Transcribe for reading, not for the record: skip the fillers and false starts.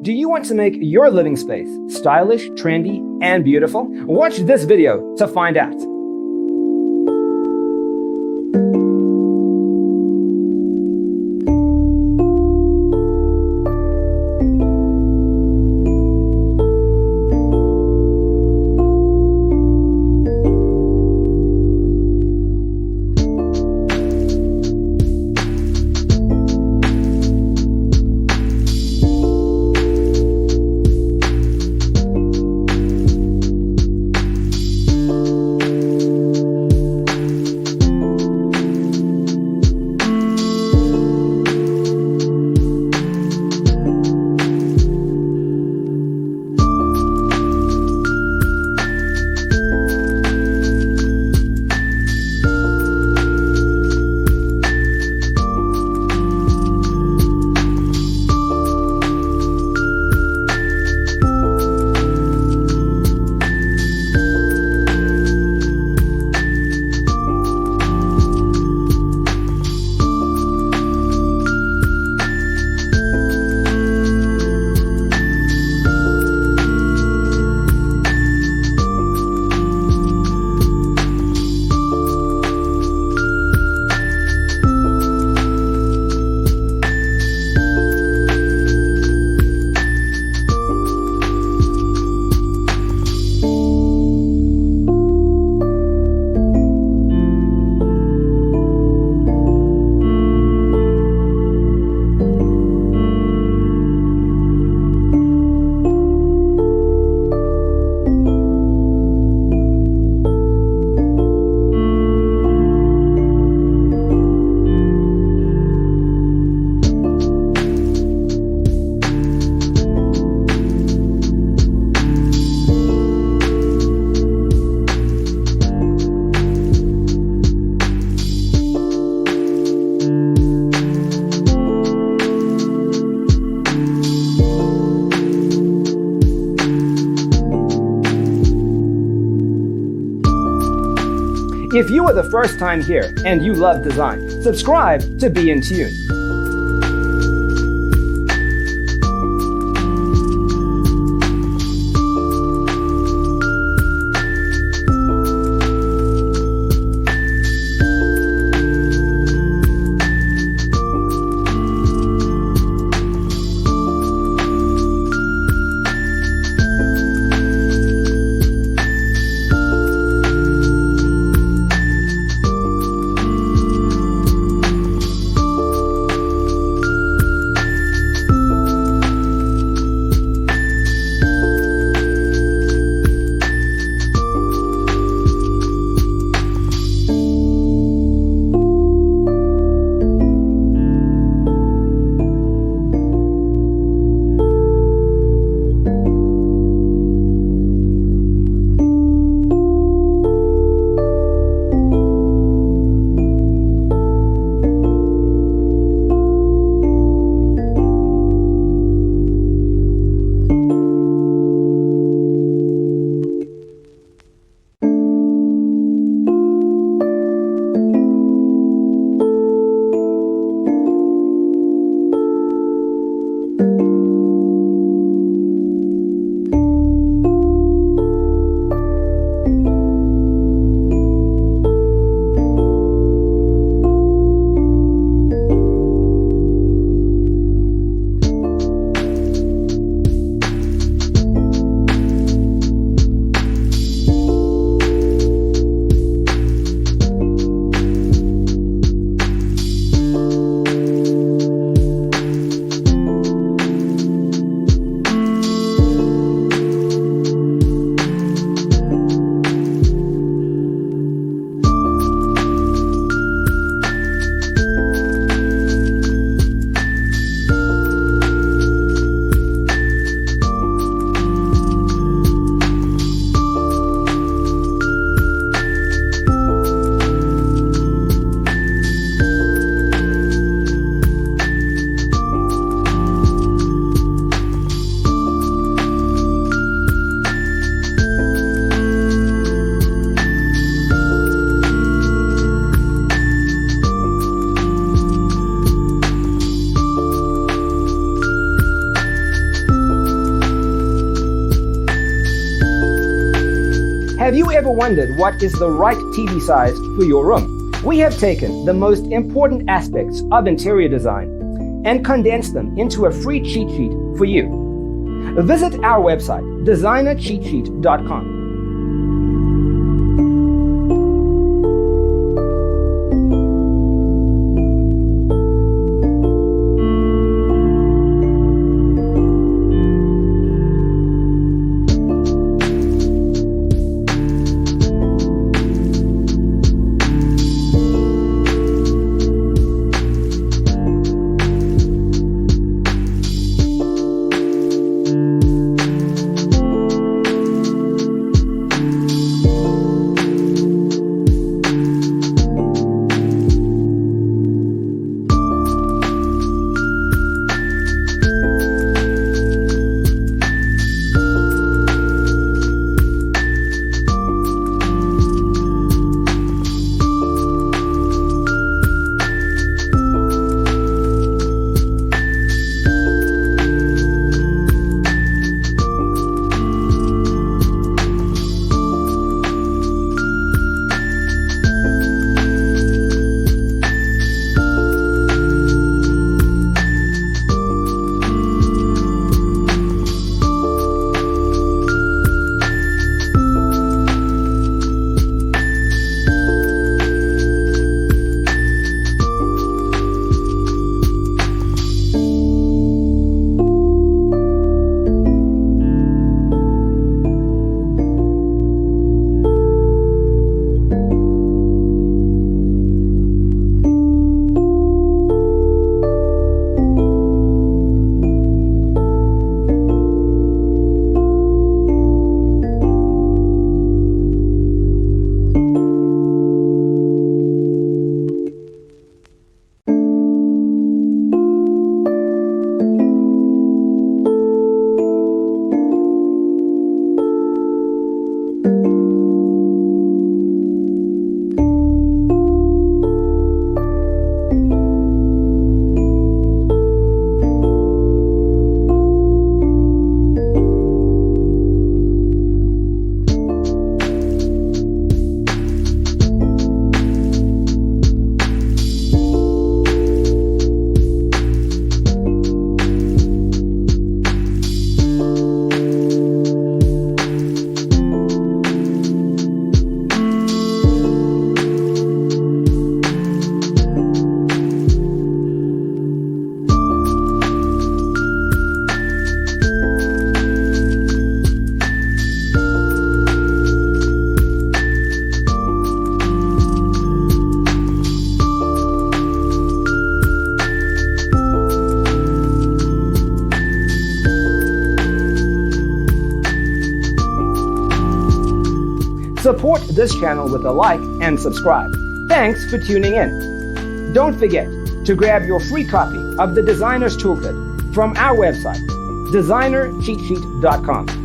Do you want to make your living space stylish, trendy, and beautiful? Watch this video to find out. If you are the first time here and you love design, subscribe to Be in Tune. Have you ever wondered what is the right TV size for your room? We have taken the most important aspects of interior design and condensed them into a free cheat sheet for you. Visit our website, designercheatsheet.com. Support this channel with a like and subscribe. Thanks for tuning in. Don't forget to grab your free copy of the Designer's Toolkit from our website, designercheatsheet.com.